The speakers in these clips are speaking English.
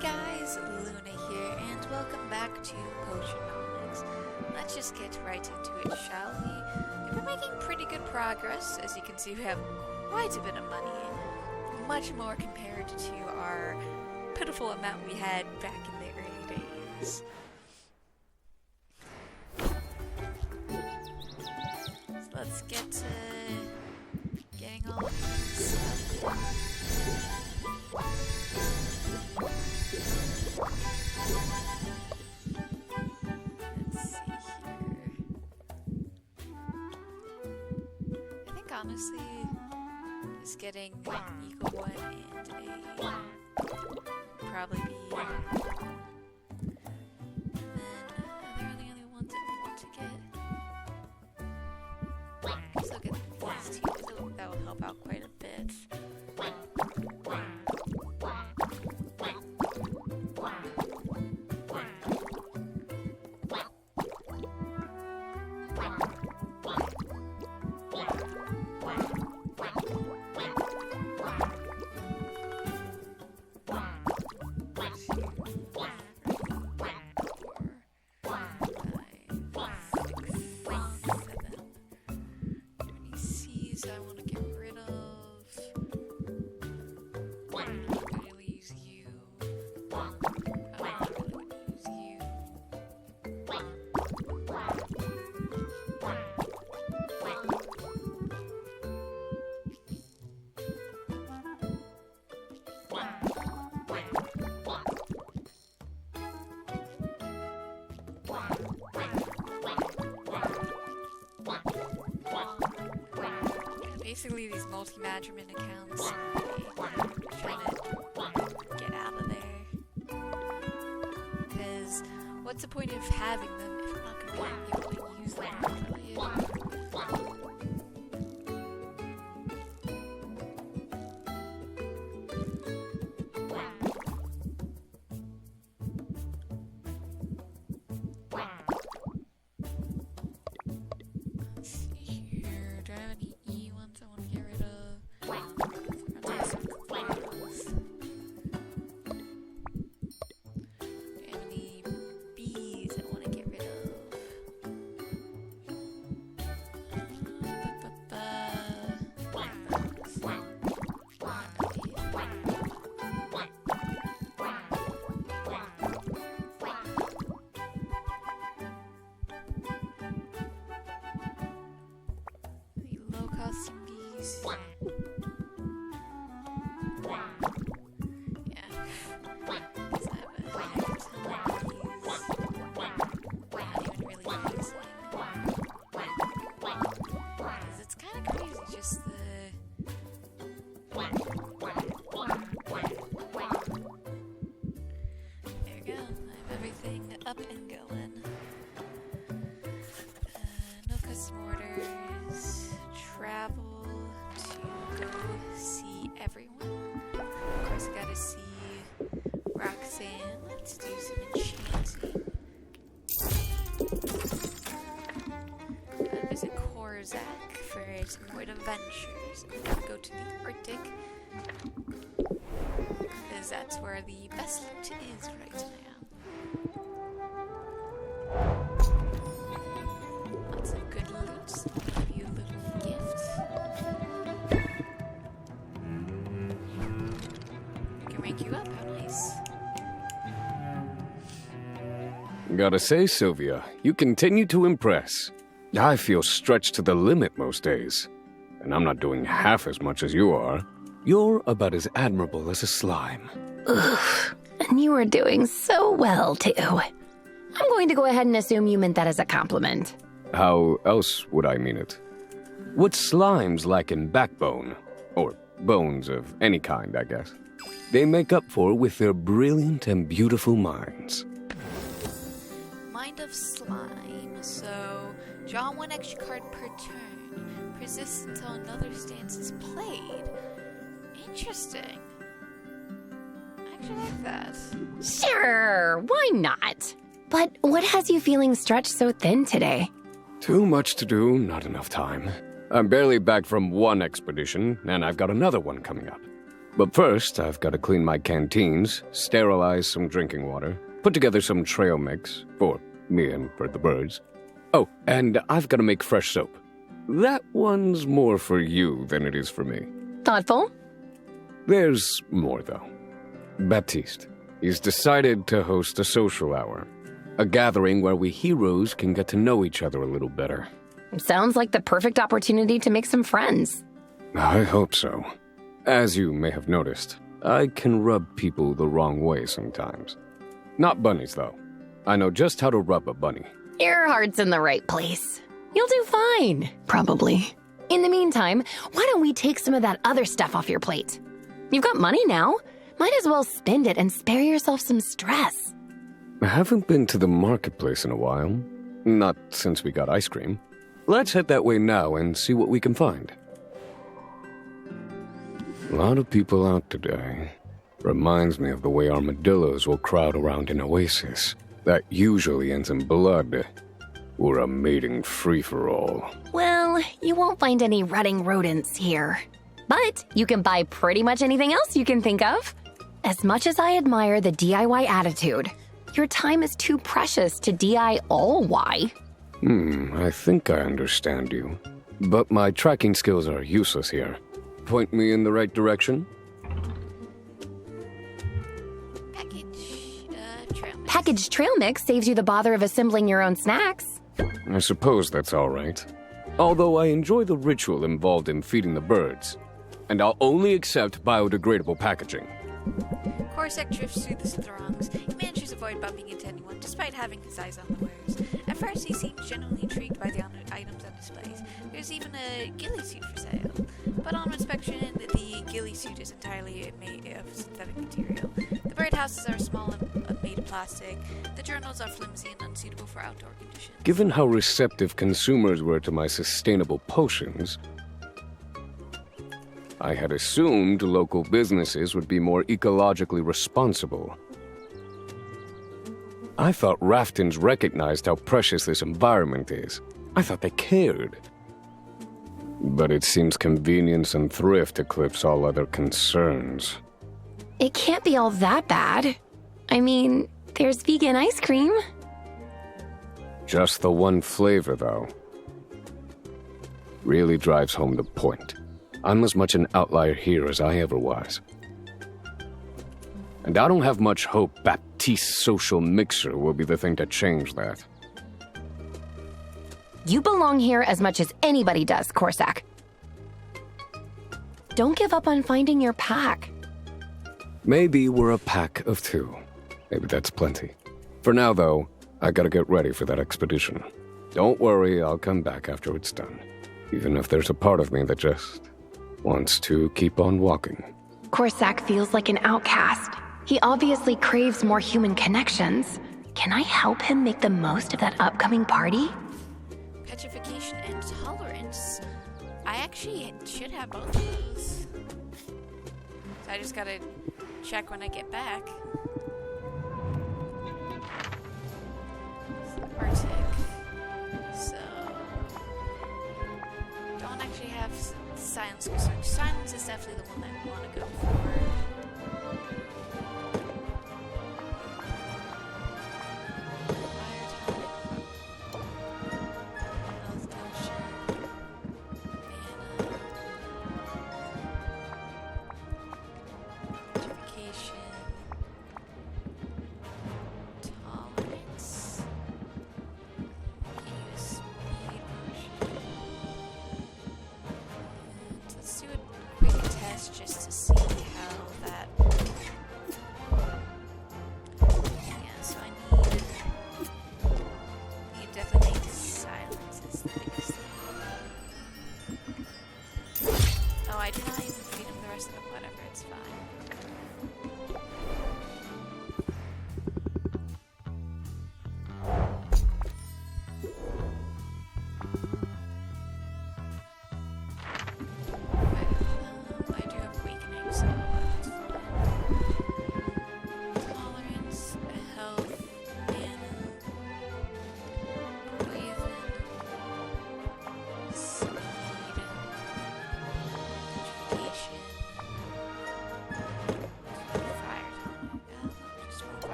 Hey guys, Luna here, and welcome back to Potionomics. Let's just get right into it, shall we? We're making pretty good progress. As you can see, we have quite a bit of money. Much more compared to our pitiful amount we had back in the early days. So let's get to getting all of this stuff. Let's see here. I think honestly, just getting an eco one and a probably be. And then are there any other ones that we want to get? Guess I'll get these two. That will help out quite a bit. I want to get rid of. I'm not going to really use you. I'm not really going to use you. Basically, these multi-management accounts, I'm trying to get out of there. Because what's the point of having them if we're not going to be able to use them properly? Let's see here. Do I have any ones I want to get rid of? Do I have any B's I want to get rid of? The low-cost B's. Up and going. No custom orders. Travel to go see everyone. Of course, I gotta see Roxanne. Let's do some enchanting. Gotta visit Corsac for some more adventures. And then go to the Arctic. Because that's where the best loot is right now. Lots of good loot. I'll give you a little gift. I can rank you up. How nice. Gotta say, Sylvia, you continue to impress. I feel stretched to the limit most days. And I'm not doing half as much as you are. You're about as admirable as a slime. Ugh, and you are doing so well, too. I'm going to go ahead and assume you meant that as a compliment. How else would I mean it? What slimes lack in backbone, or bones of any kind, I guess, they make up for with their brilliant and beautiful minds. Mind of slime. So, draw one extra card per turn. Persists until another stance is played. Interesting. I actually like that. Sure, why not? But what has you feeling stretched so thin today? Too much to do, not enough time. I'm barely back from one expedition, and I've got another one coming up. But first, I've got to clean my canteens, sterilize some drinking water, put together some trail mix, for me and for the birds. Oh, and I've got to make fresh soap. That one's more for you than it is for me. Thoughtful? There's more, though. Baptiste. He's decided to host a social hour. A gathering where we heroes can get to know each other a little better. Sounds like the perfect opportunity to make some friends. I hope so. As you may have noticed, I can rub people the wrong way sometimes. Not bunnies, though. I know just how to rub a bunny. Your heart's in the right place. You'll do fine. Probably. In the meantime, why don't we take some of that other stuff off your plate? You've got money now. Might as well spend it and spare yourself some stress. I haven't been to the marketplace in a while. Not since we got ice cream. Let's head that way now and see what we can find. A lot of people out today. Reminds me of the way armadillos will crowd around an oasis. That usually ends in blood. Or a mating free-for-all. Well, you won't find any rutting rodents here. But you can buy pretty much anything else you can think of. As much as I admire the DIY attitude, your time is too precious to DI all Y. I think I understand you. But my tracking skills are useless here. Point me in the right direction? Packaged trail mix saves you the bother of assembling your own snacks. I suppose that's all right. Although I enjoy the ritual involved in feeding the birds. And I'll only accept biodegradable packaging. Corsac drifts through the throngs. He manages to avoid bumping into anyone, despite having his eyes on the wares. At first, he seems genuinely intrigued by the items on displays. There's even a ghillie suit for sale. But on inspection, the ghillie suit is entirely made of synthetic material. The birdhouses are small and made of plastic. The journals are flimsy and unsuitable for outdoor conditions. Given how receptive consumers were to my sustainable potions, I had assumed local businesses would be more ecologically responsible. I thought Raftons recognized how precious this environment is. I thought they cared. But it seems convenience and thrift eclipse all other concerns. It can't be all that bad. I mean, there's vegan ice cream. Just the one flavor, though. Really drives home the point. I'm as much an outlier here as I ever was. And I don't have much hope Baptiste's social mixer will be the thing to change that. You belong here as much as anybody does, Corsac. Don't give up on finding your pack. Maybe we're a pack of two. Maybe that's plenty. For now, though, I gotta get ready for that expedition. Don't worry, I'll come back after it's done. Even if there's a part of me that just wants to keep on walking. Corsac feels like an outcast. He obviously craves more human connections. Can I help him make the most of that upcoming party? Petrification and tolerance. I actually should have both of those. So I just gotta check when I get back. Arctic. So don't actually have silence. Silence is definitely the one that I want to go for. Just to see how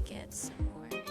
get some more fuel.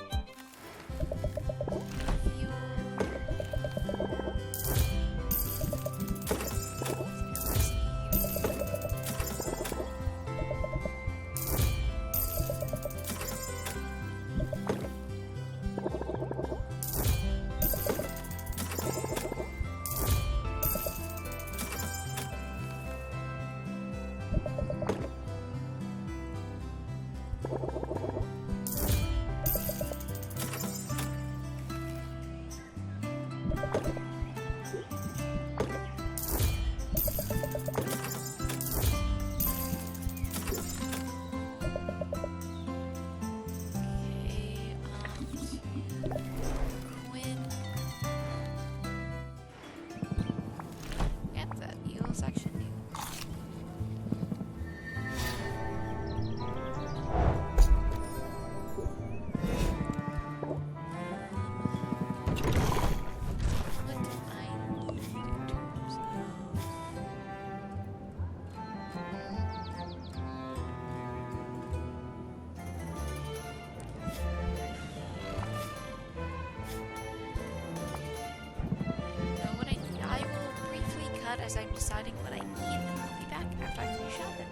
As I'm deciding what I need, and I'll be back after I finish shopping.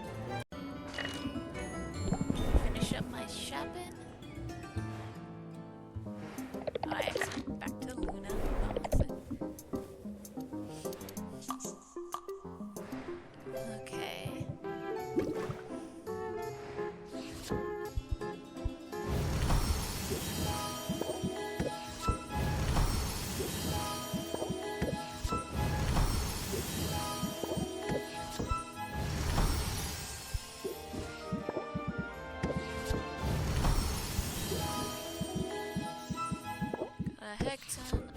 Finish up my shopping. Alright, back to Luna. Okay. A heck ton.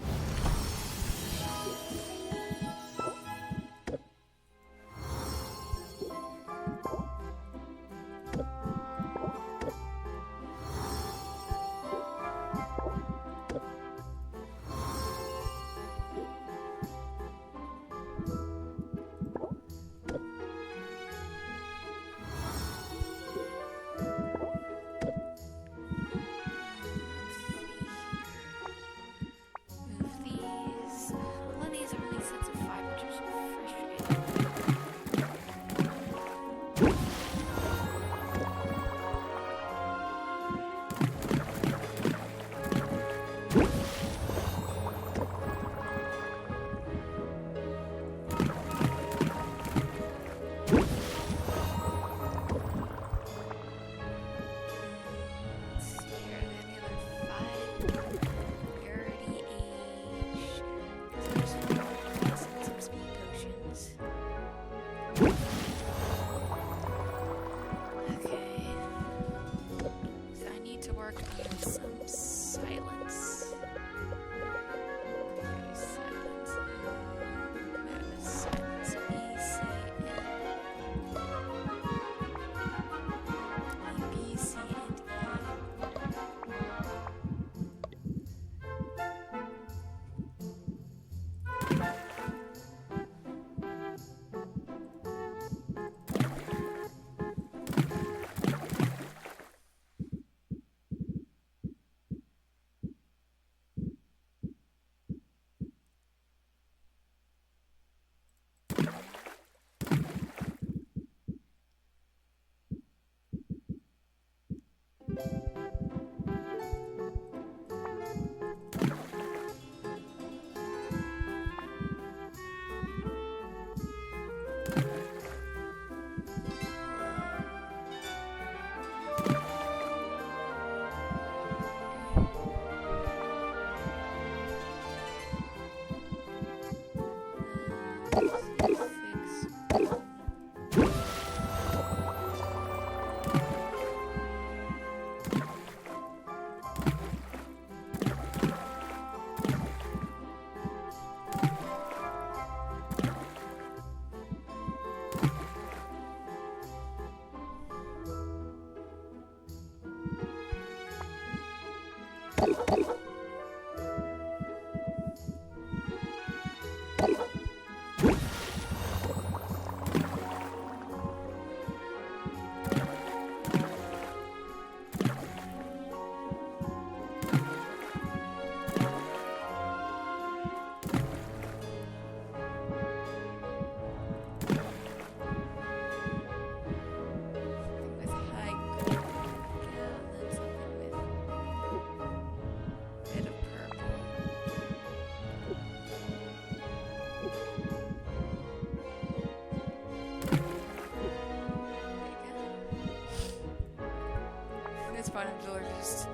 just...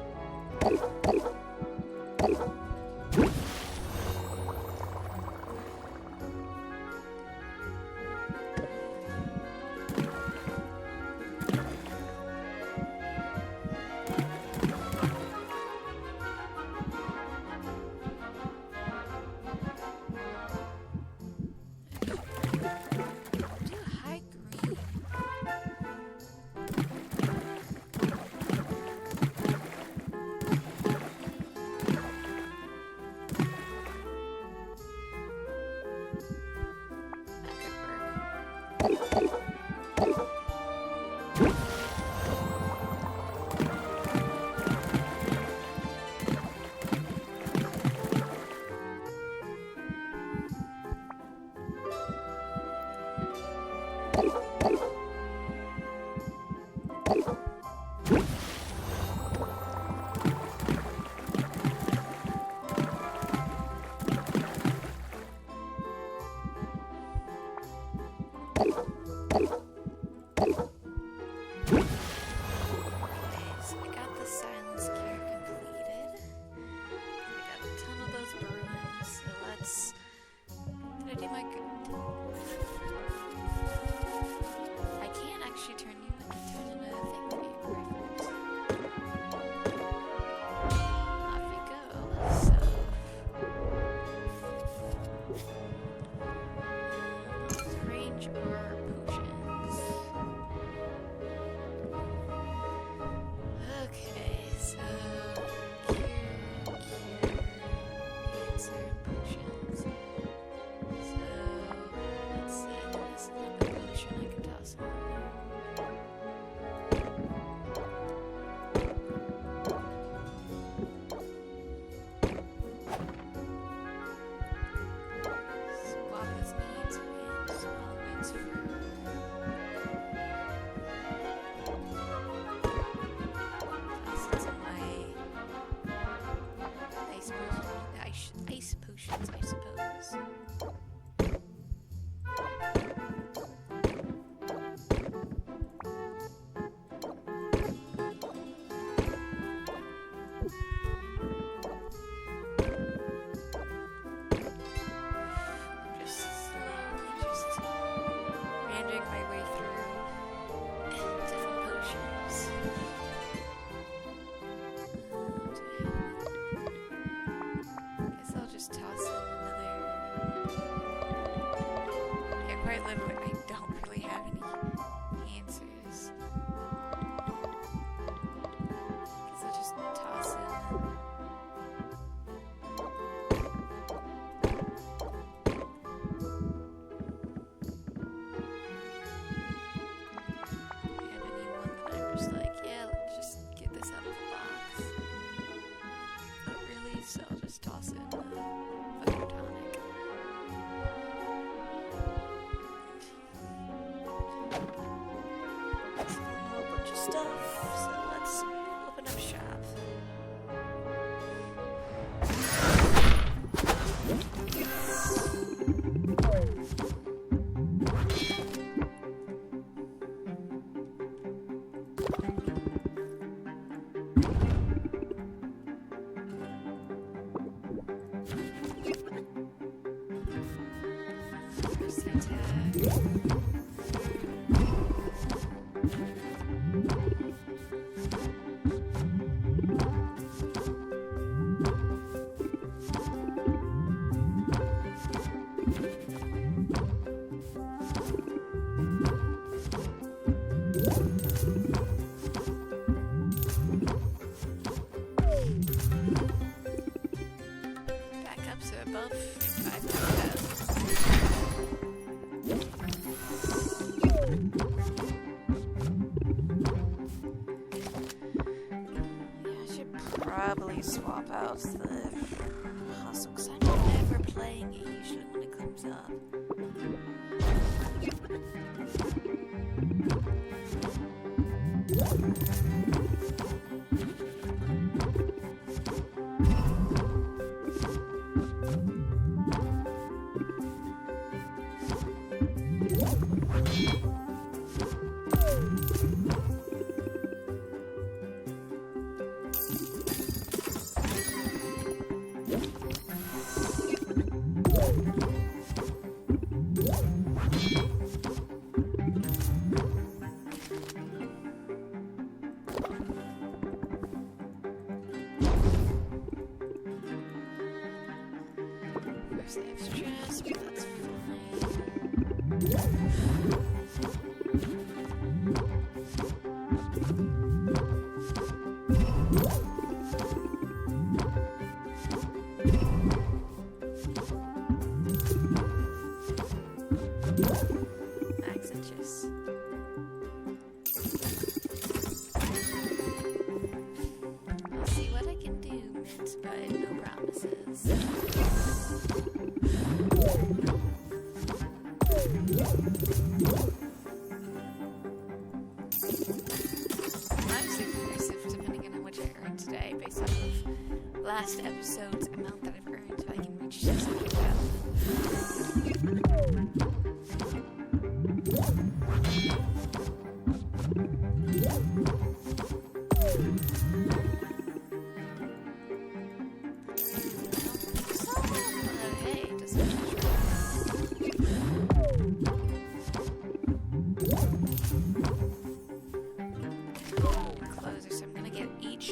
Swap out the hustle because I'm never playing it usually when it comes up. course they have stress, but that's fine. Max inches. I'll see what I can do, Mint, but no promises. Honestly, progressive depending on how much I earn today, based off of last episode's amount that I've earned, so I can reach 600,000.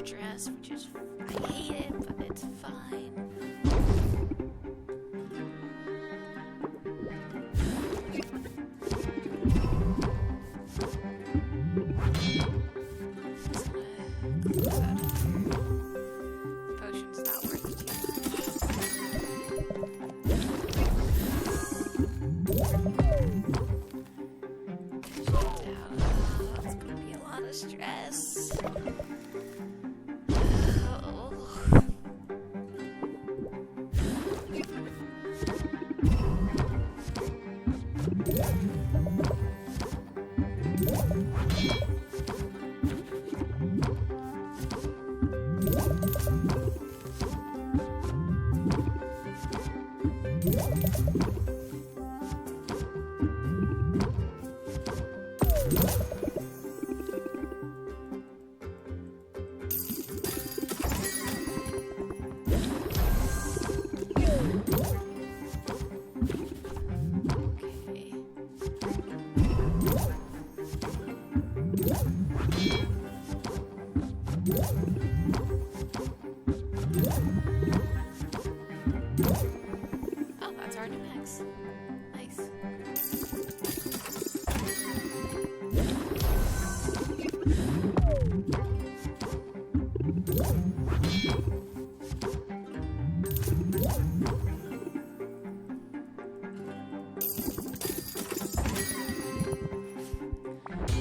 Dress, which is, I hate it, but it's fine. Just gonna close out of here. Potion's not worth it too much. That's gonna be a lot of stress. Oh, that's our new max. Nice.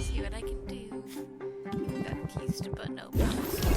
See what I can do. Got keys to but no promises.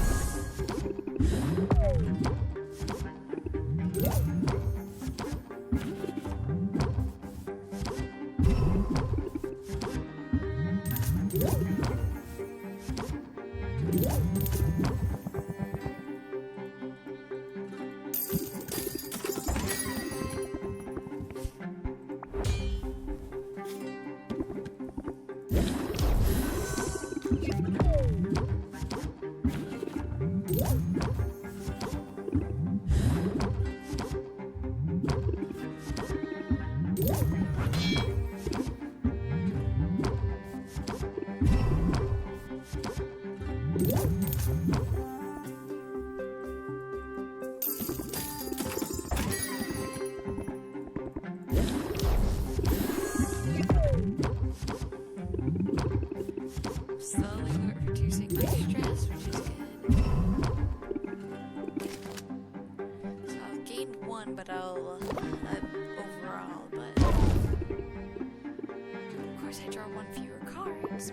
Slowly reducing my stress, which is good. So I'll gain one, but I'll overall, but of course I draw one fewer cards,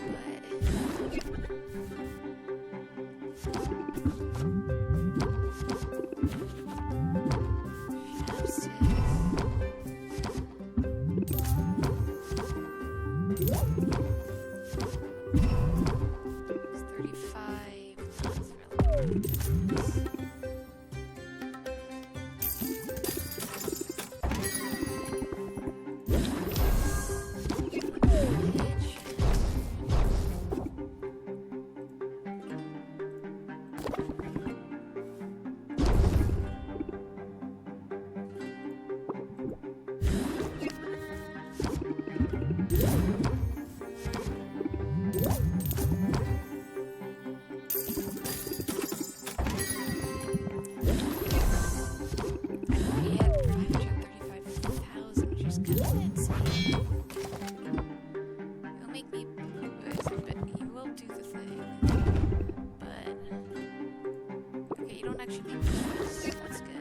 don't actually need this. That's good.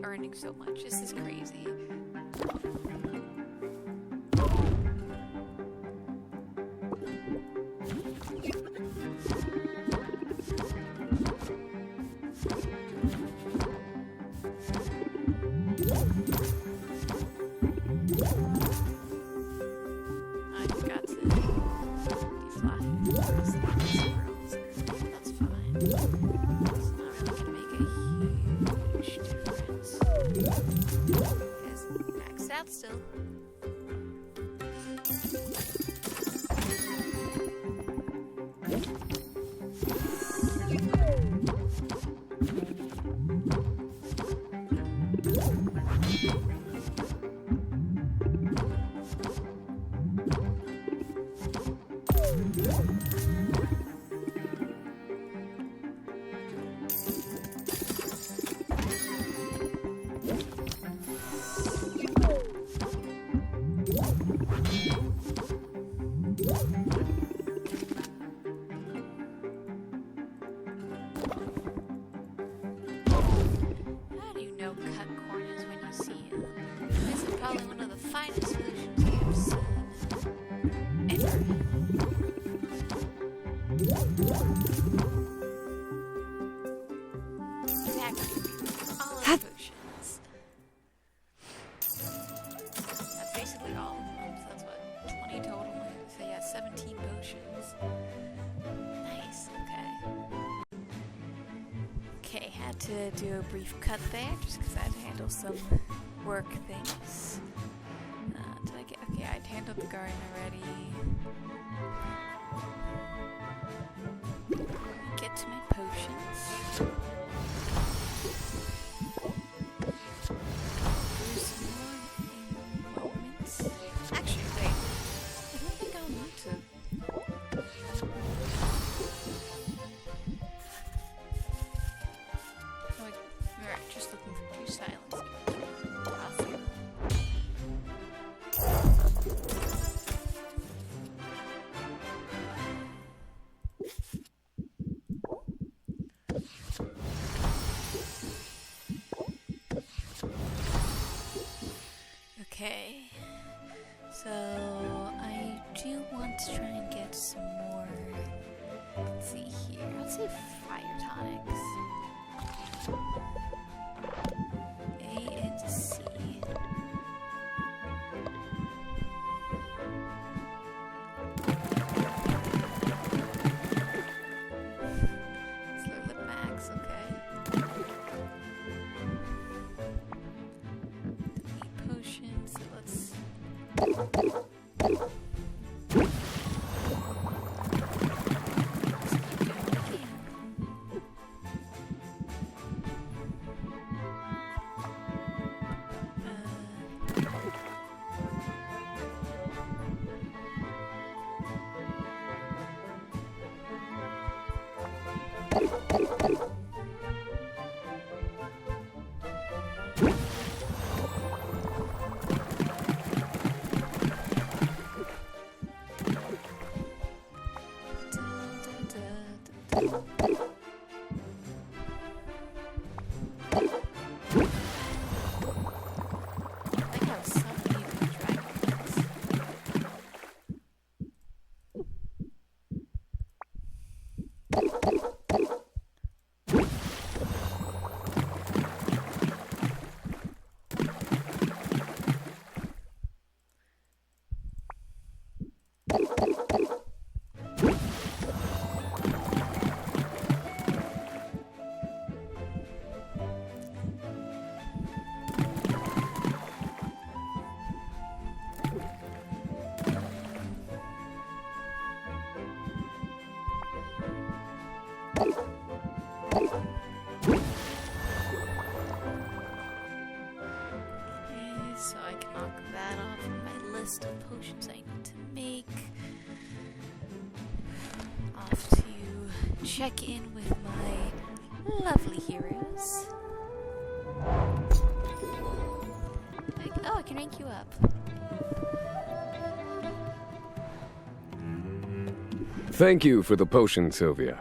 Earning so much. This is crazy. I forgot to deflash squirrels. That's fine. It's not really gonna make a huge difference. Because maxed out still. To do a brief cut there, just because I had to handle some work things. Did I get? Okay, I'd handled the garden already. Get to my potions. Do some more in moments. Actually, wait. I don't think I'll need to. Just looking for 2 silence. Awesome. Okay. So I do want to try and get some more. Let's see here. I'll say fire tonics. A and C. Slow the max, okay. Delete potions, so let's... list of potions I need to make. Off to check in with my lovely heroes. Oh, I can rank you up. Thank you for the potion, Sylvia.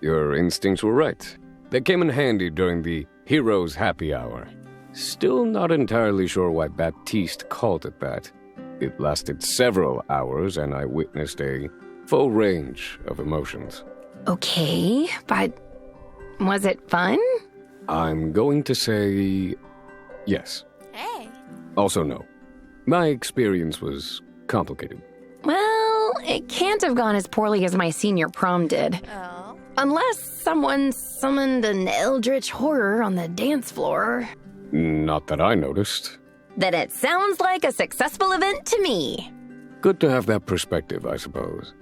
Your instincts were right. They came in handy during the Heroes Happy Hour. Still not entirely sure why Baptiste called it that. It lasted several hours, and I witnessed a full range of emotions. Okay, but was it fun? I'm going to say yes. Hey. Also no. My experience was complicated. Well, it can't have gone as poorly as my senior prom did. Oh. Unless someone summoned an eldritch horror on the dance floor. Not that I noticed. Then it sounds like a successful event to me. Good to have that perspective, I suppose.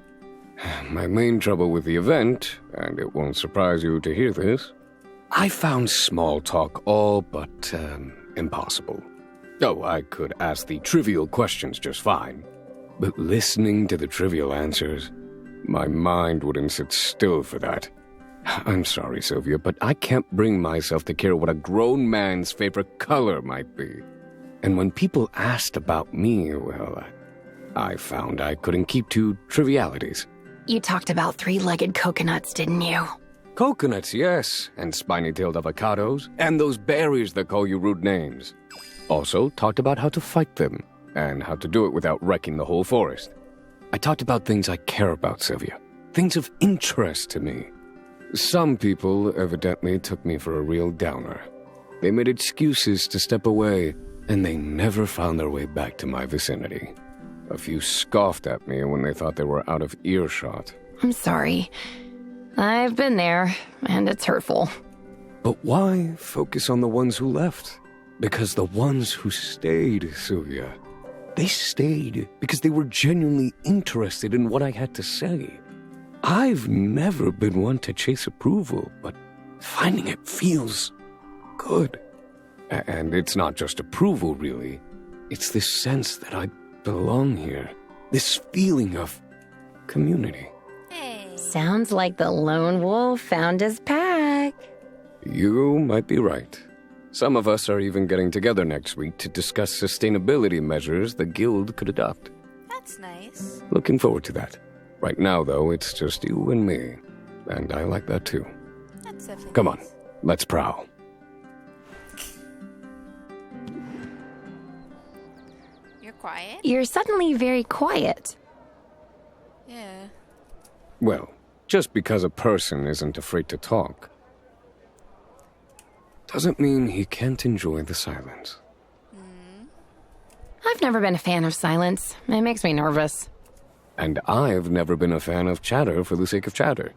My main trouble with the event, and it won't surprise you to hear this, I found small talk all but impossible. Oh, I could ask the trivial questions just fine, but listening to the trivial answers, my mind wouldn't sit still for that. I'm sorry, Sylvia, but I can't bring myself to care what a grown man's favorite color might be. And when people asked about me, well, I found I couldn't keep to trivialities. You talked about three-legged coconuts, didn't you? Coconuts, yes, and spiny-tailed avocados, and those berries that call you rude names. Also talked about how to fight them, and how to do it without wrecking the whole forest. I talked about things I care about, Sylvia. Things of interest to me. Some people evidently took me for a real downer. They made excuses to step away, and they never found their way back to my vicinity. A few scoffed at me when they thought they were out of earshot. I'm sorry. I've been there, and it's hurtful. But why focus on the ones who left? Because the ones who stayed, Sylvia, they stayed because they were genuinely interested in what I had to say. I've never been one to chase approval, but finding it feels good. And it's not just approval, really. It's this sense that I belong here. This feeling of community. Hey. Sounds like the lone wolf found his pack. You might be right. Some of us are even getting together next week to discuss sustainability measures the guild could adopt. That's nice. Looking forward to that. Right now, though, it's just you and me. And I like that, too. That's definitely Come on, nice. let's prowl. You're quiet? You're suddenly very quiet. Yeah. Well, just because a person isn't afraid to talk doesn't mean he can't enjoy the silence. I've never been a fan of silence. It makes me nervous. And I've never been a fan of chatter for the sake of chatter.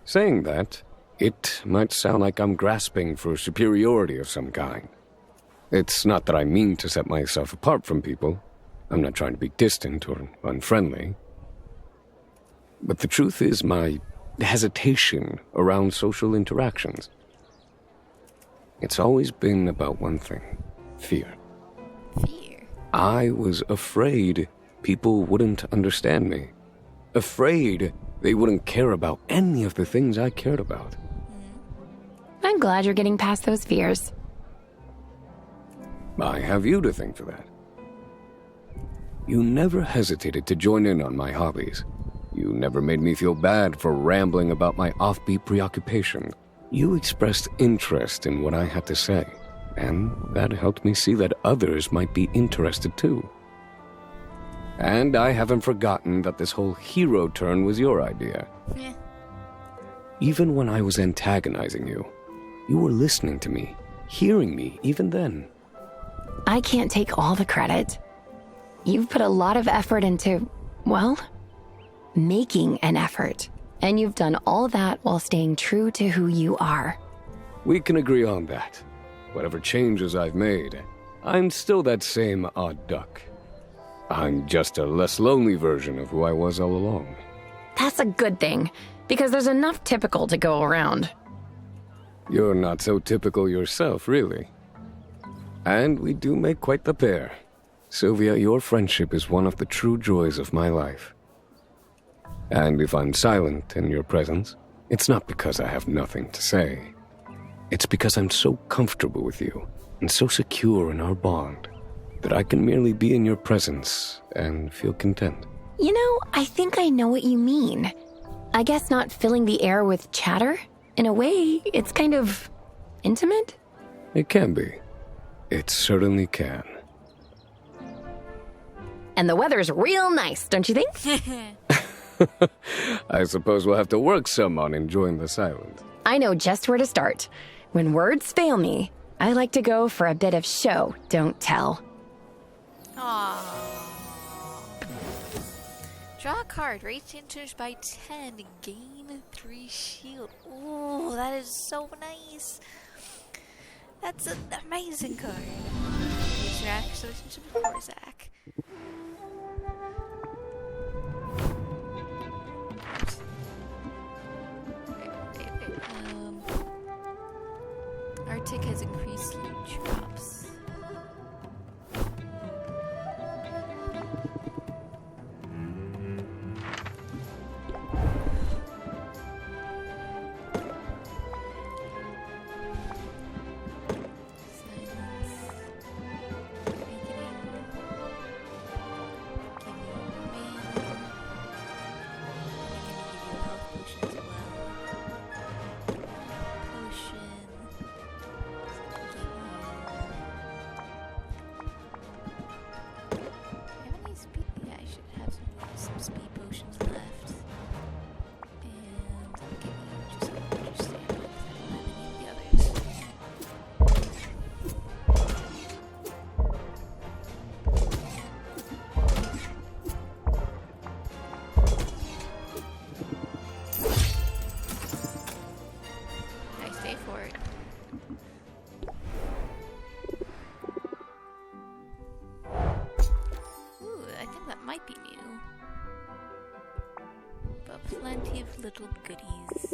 Saying that, it might sound like I'm grasping for superiority of some kind. It's not that I mean to set myself apart from people. I'm not trying to be distant or unfriendly. But the truth is my hesitation around social interactions. It's always been about one thing: fear. Fear. I was afraid people wouldn't understand me. Afraid they wouldn't care about any of the things I cared about. I'm glad you're getting past those fears. I have you to thank for that. You never hesitated to join in on my hobbies. You never made me feel bad for rambling about my offbeat preoccupations. You expressed interest in what I had to say, and that helped me see that others might be interested too. And I haven't forgotten that this whole hero turn was your idea. Yeah. Even when I was antagonizing you, you were listening to me, hearing me even then. I can't take all the credit. You've put a lot of effort into, well, making an effort. And you've done all that while staying true to who you are. We can agree on that. Whatever changes I've made, I'm still that same odd duck. I'm just a less lonely version of who I was all along. That's a good thing, because there's enough typical to go around. You're not so typical yourself, really. And we do make quite the pair. Sylvia, your friendship is one of the true joys of my life. And if I'm silent in your presence, it's not because I have nothing to say. It's because I'm so comfortable with you and so secure in our bond that I can merely be in your presence and feel content. You know, I think I know what you mean. I guess not filling the air with chatter. In a way, it's kind of intimate? It can be. It certainly can. And the weather's real nice, don't you think? I suppose we'll have to work some on enjoying the silence. I know just where to start. When words fail me, I like to go for a bit of show, don't tell. Aww. Draw a card. Rate enters by 10. Gain 3 shield. Ooh, that is so nice. That's an amazing card. Use your axe relationship with Corsac. Arctic has increased huge drops. Might be new, but plenty of little goodies.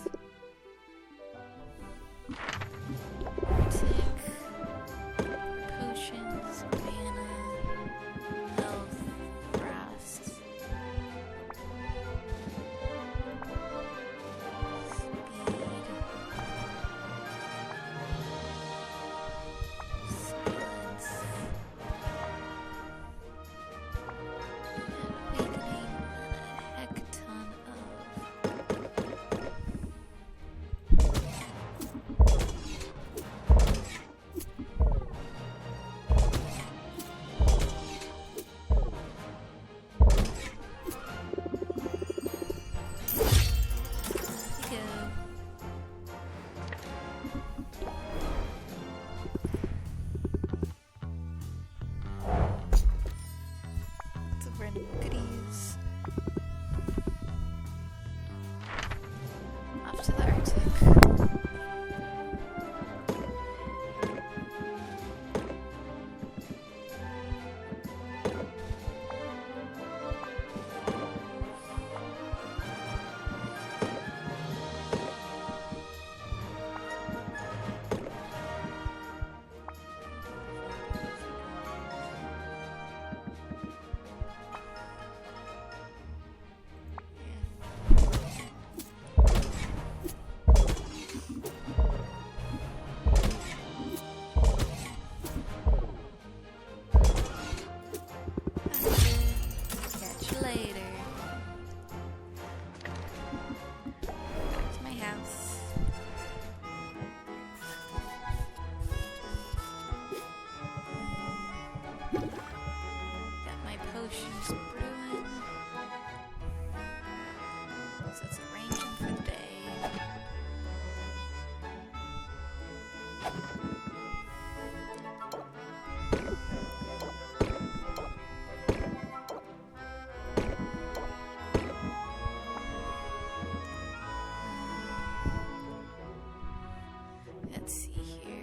Tick, potions, mana, health, frost, speed, silence. Random goodies. Off to the Arctic. Potions brewing. So it's arranging for the day. Let's see here.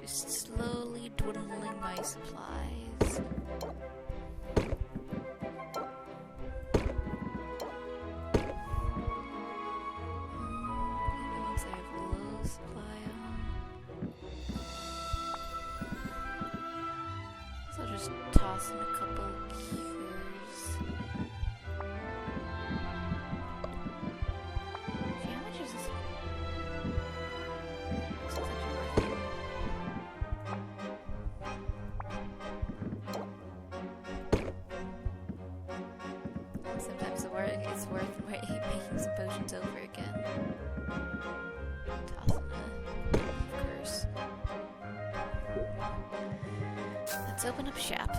Just slowly dwindling my supplies. Sometimes it's worth making some potions over again. Toss in a curse. Let's open up shop.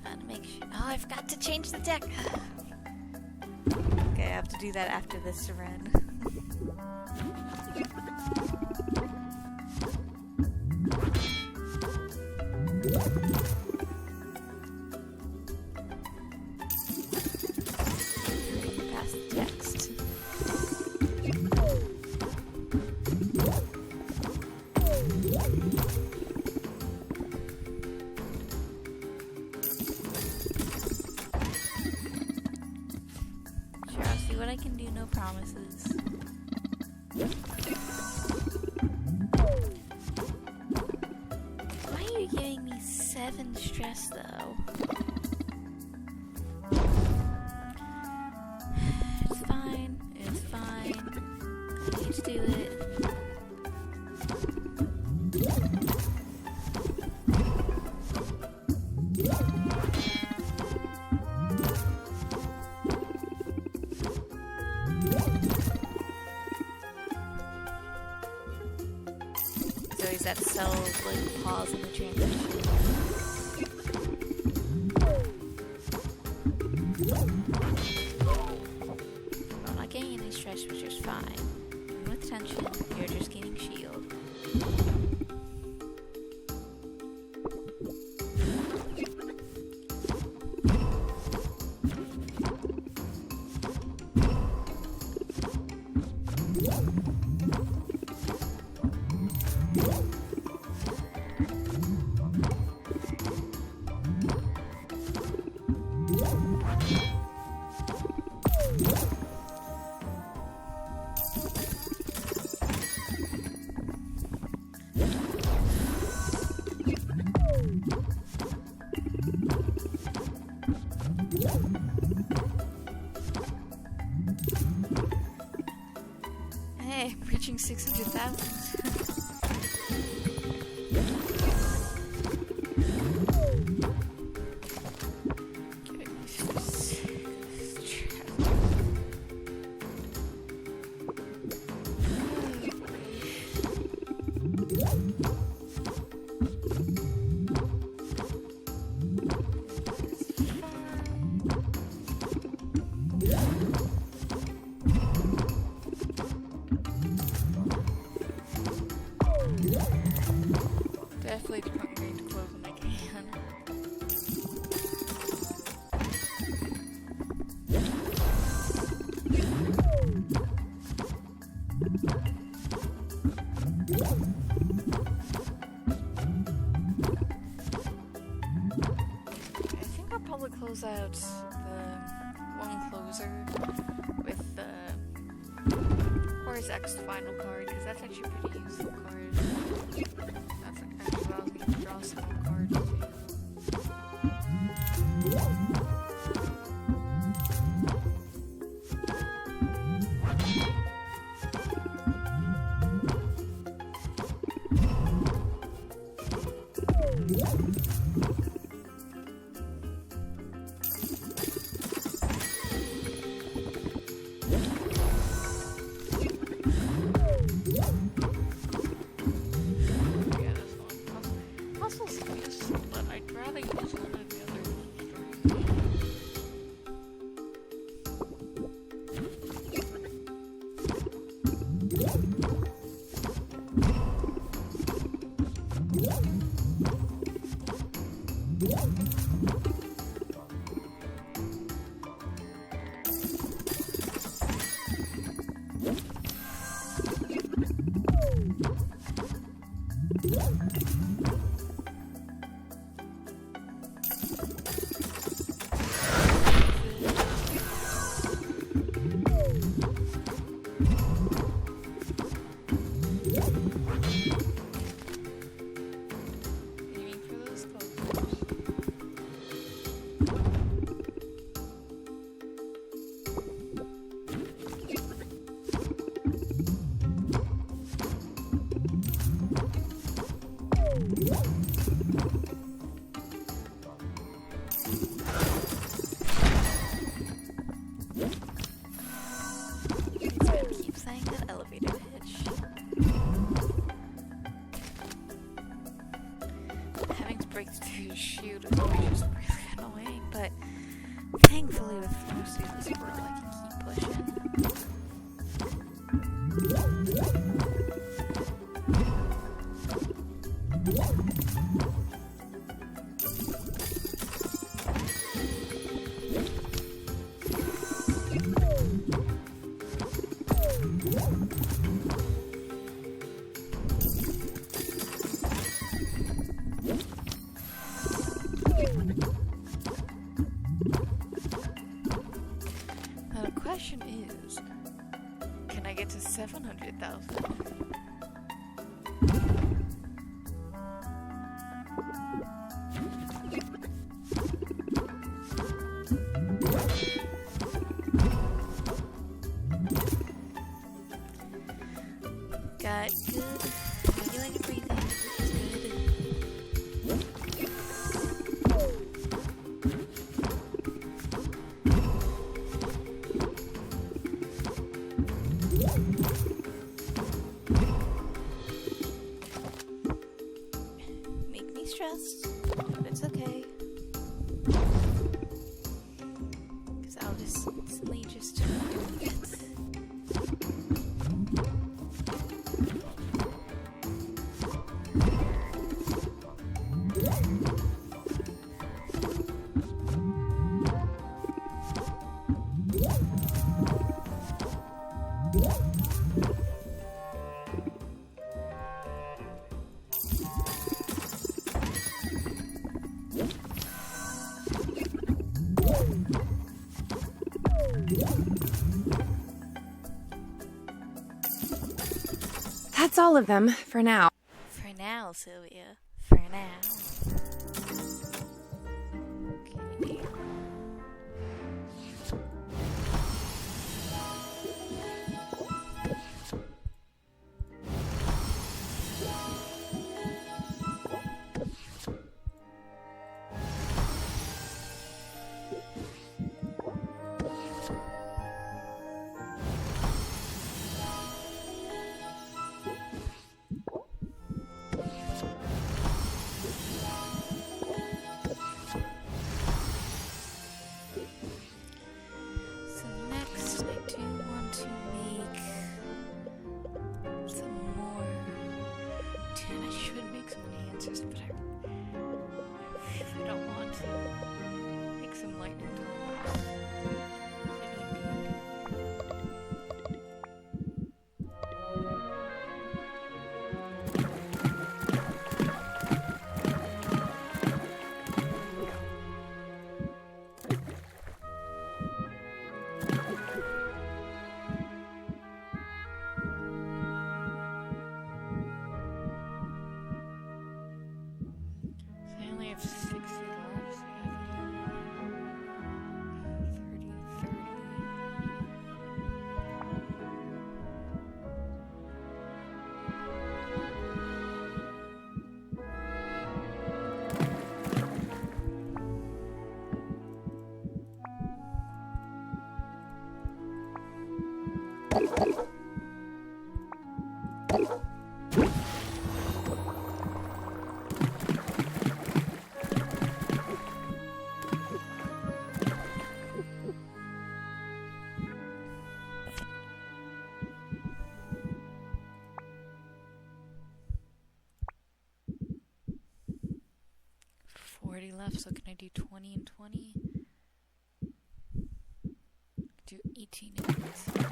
Gotta make sure. Oh, I've got to change the deck. Okay, I have to do that after this run. Past the text. Sure, I'll see what I can do, no promises. Why are you giving me 7 stress though? It's fine, it's fine. I need to do it. There's always that subtle like pause in the transition. I'm not getting any stress, which is fine. Even with tension, you're just gaining shield. Hey, I'm reaching 600,000. Definitely not going to close when I can. I think I'll probably close out the one closer with the Corsac's final card, because that's actually a pretty useful card. That's actually allows me to draw some more cards too. to shoot is always just really annoying, but thankfully with mostly this world I can keep pushing. Now the question is, can I get to 700,000? Got good regulated breathing, which is good. Make me stressed, but it's okay. Because I'll just instantly just do it. That's all of them for now. For now, Sylvia. For now. Okay. So next, I do want to make some more. Damn, I should make some enhancers, but I really don't want to. Make some lightning dogs. I only have 60 left, so I have to do 30. Left, so can I do 20 and 20? Do 18 and 18.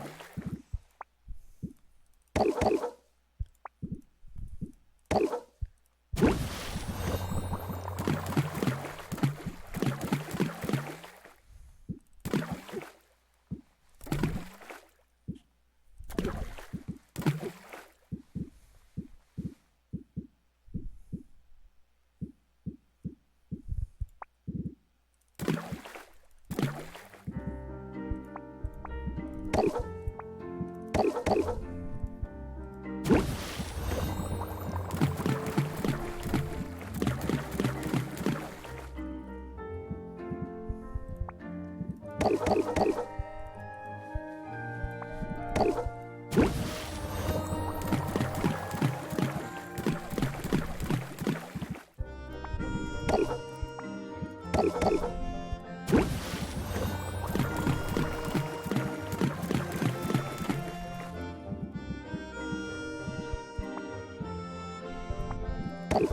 It's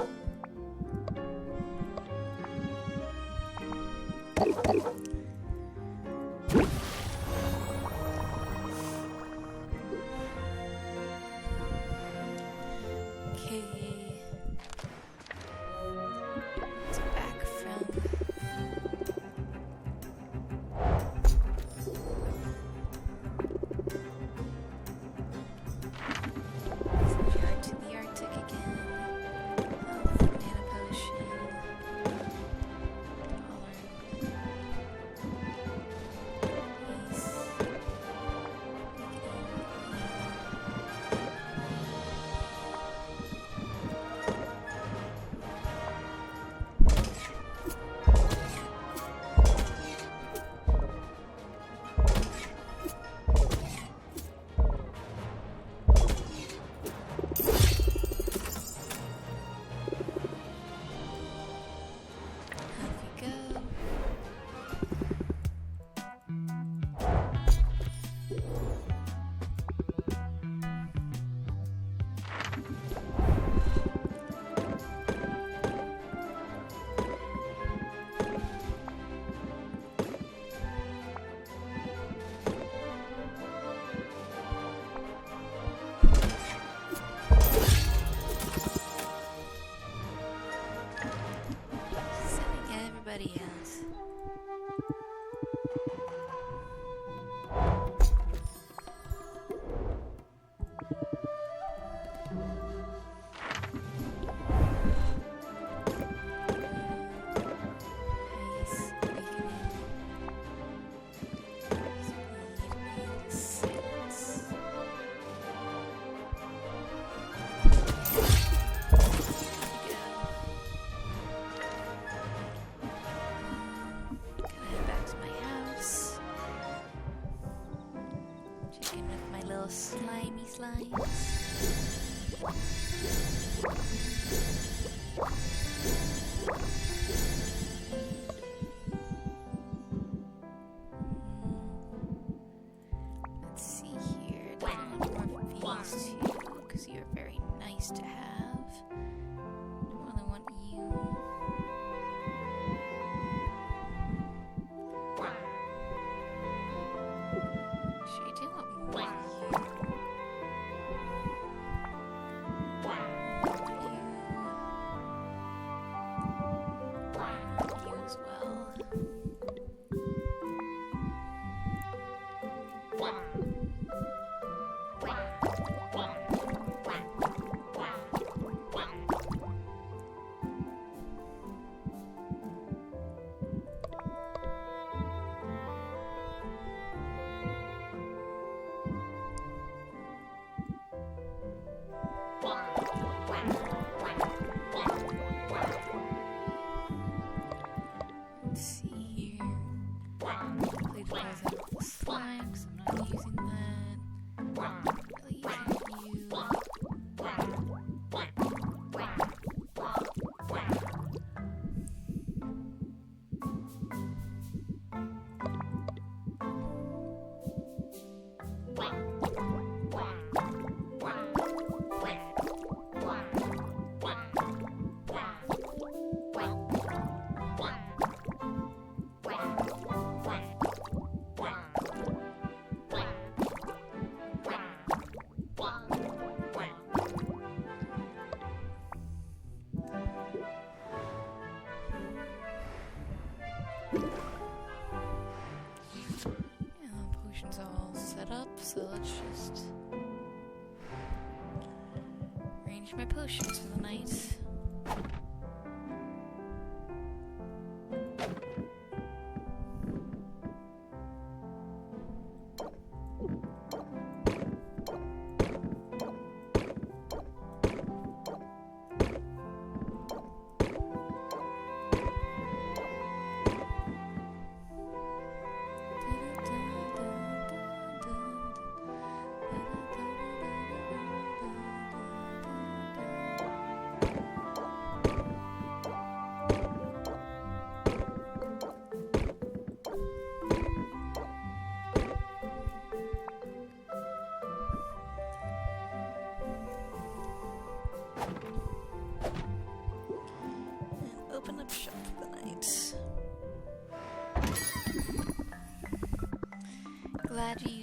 back from yard to the Arctic again. Banana potion. Everybody else. Slimy slimes. Let's see here. Do I want more of these too? Because you're very nice to have. I really want you. Actually, I do want more. Let's see here. Play the present with the slime, because I'm not using that. Really using you. All set up, so let's just arrange my potions for the night.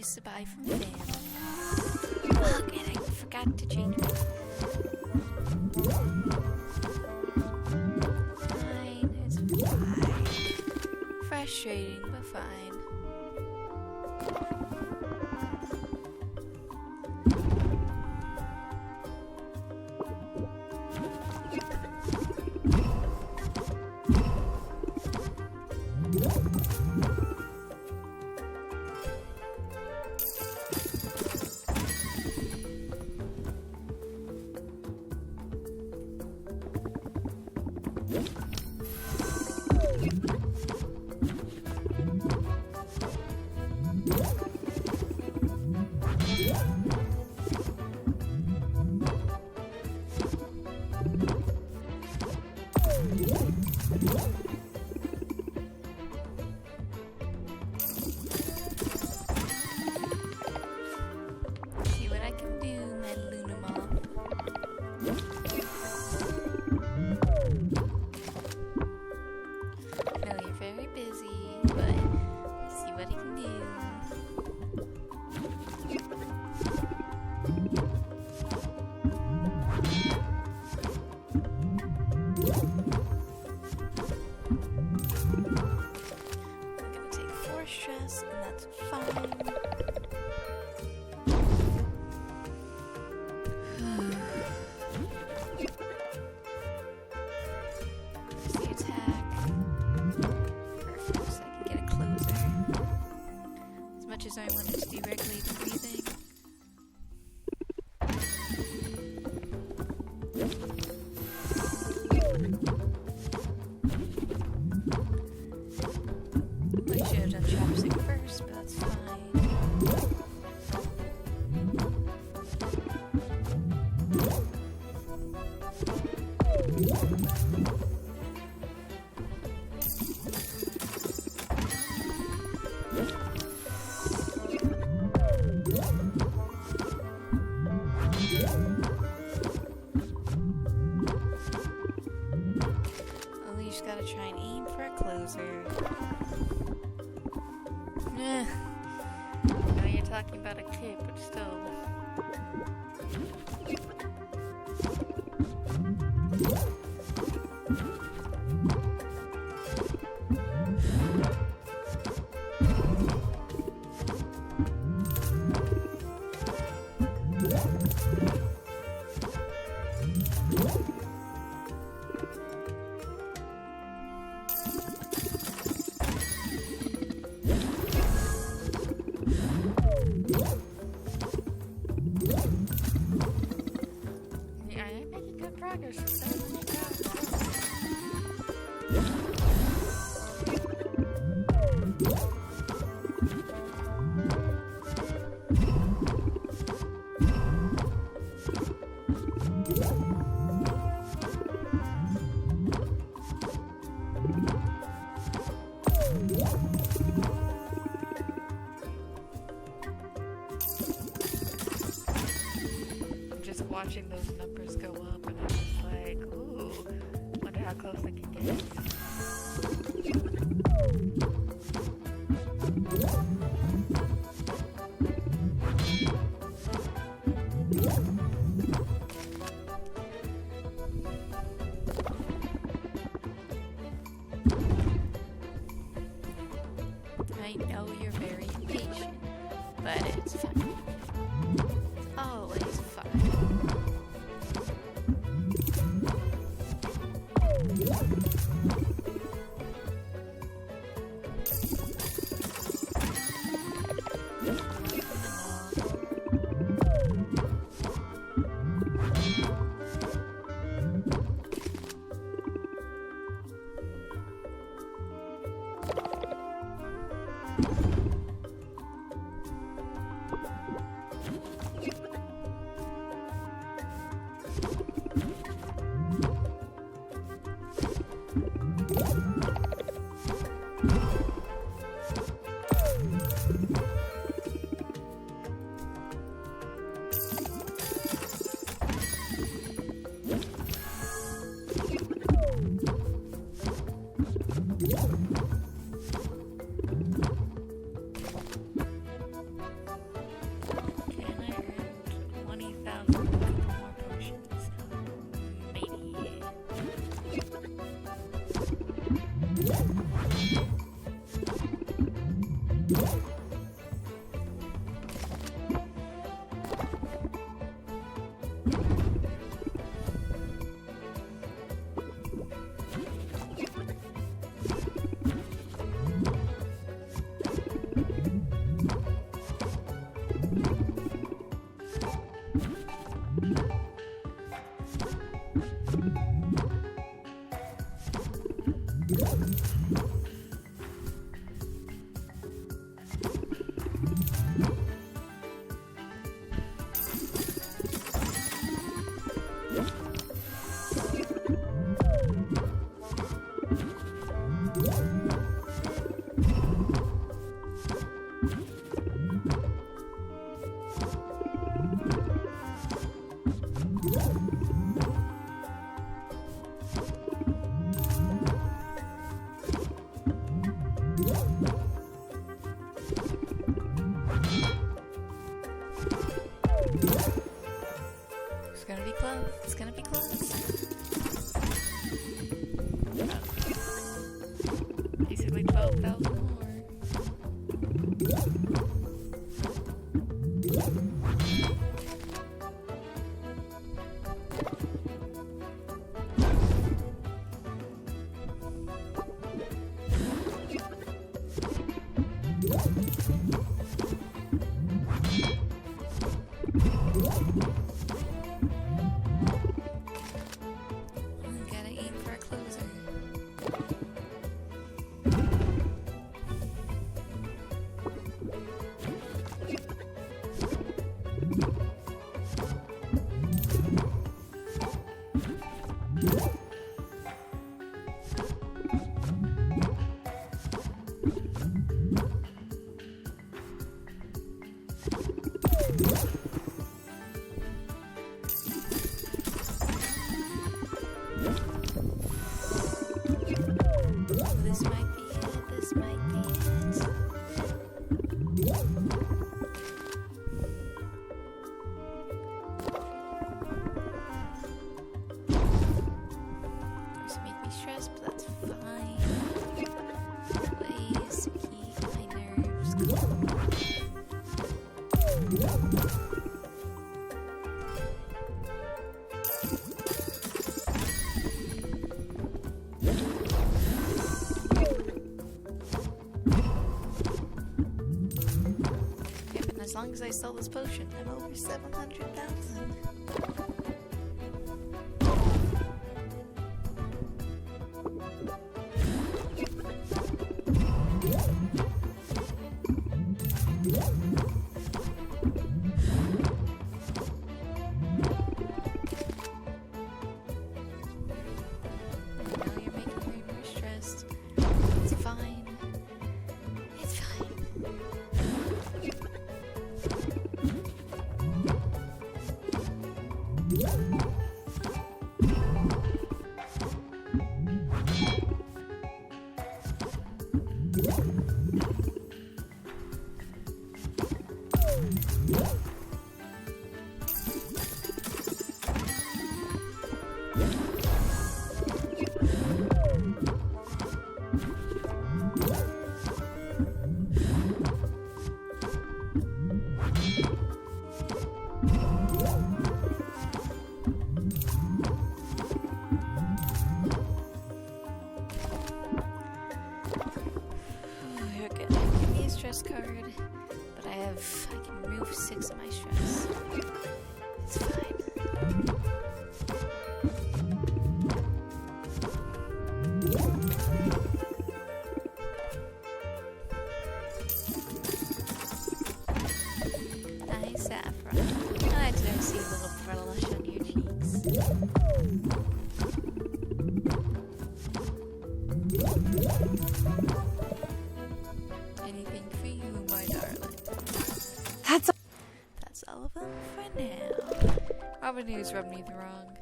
used to buy from family. Oh, and I forgot to change it. Fine, it's fine. Frustrating, but fine. See what I can do, my Luna Mom. I know you're very busy, but see what I can do. I'm gonna take 4 stress, and that's fine. There's the attack. Perfect, so I can get a closer. As much as I wanted to do regulated breathing. I should have done chopstick first, but that's fine. Well, you just gotta try and aim for a closer. I know you're talking about a kid, but still. Yeah, I'm making good progress. So, I'm just watching those numbers go up, and I'm just like, ooh, wonder how close I can get. I know you're very impatient, but it's fine. It's always fine. It's gonna be close. It's gonna be close. Basically 12,000 more. Gotta aim for a closer. This might be it. This might be it. This make me stressed, but that's fine. Ways to keep my nerves calm. Yep, and as long as I sell this potion, I'm over 700,000. I know you're making me more stressed. It's fine. It's fine. You're good. Give me a stress card, but I can remove 6 of my stress. It's fine. Nice saffron. I did see a little blush on your cheeks. Anything for you, my darling. That's all of them for now. Revenues rubbed me the wrong.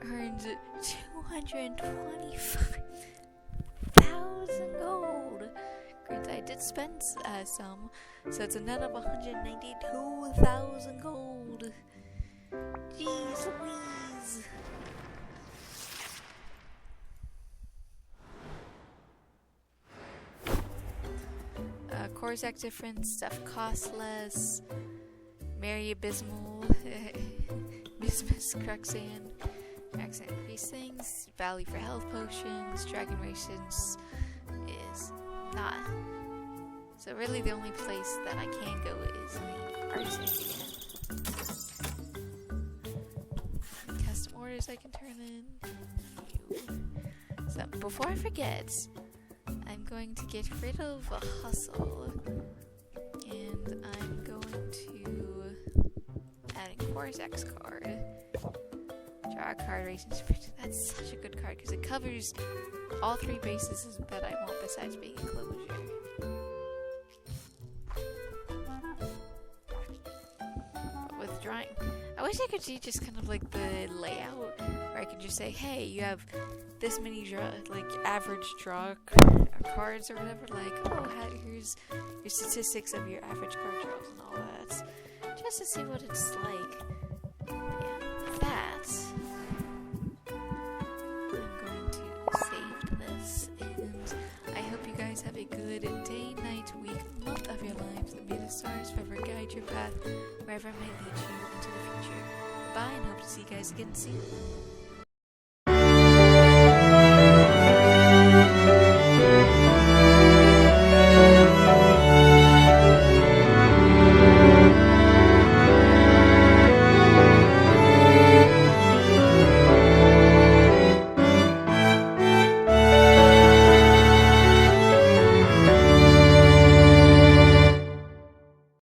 Earned 225,000 gold. Granted, I did spend some, so it's a net of 192,000 gold. Jeez Louise. Corsac difference, stuff costs less. Mary Abysmal. Dismiss Cruxan. Cruxan increase things. Value for health potions. Dragon rations is not. So really the only place that I can go is the artisan again. Custom orders I can turn in. So before I forget, I'm going to get rid of a hustle. And I'm going to add in Corsac's card. Draw a card, racing spirit. That's such a good card because it covers all 3 bases that I want besides being a closure. But with drawing, I wish I could see just kind of like the layout where I can just say, hey, you have this many average draw cards or whatever. Like, oh, here's your statistics of your average card draws and all that, just to see what it's like. Yeah, with that, I'm going to save this, and I hope you guys have a good day, night, week, month of your lives, and may the stars forever guide your path wherever it may lead you into the future. Bye, and hope to see you guys again soon.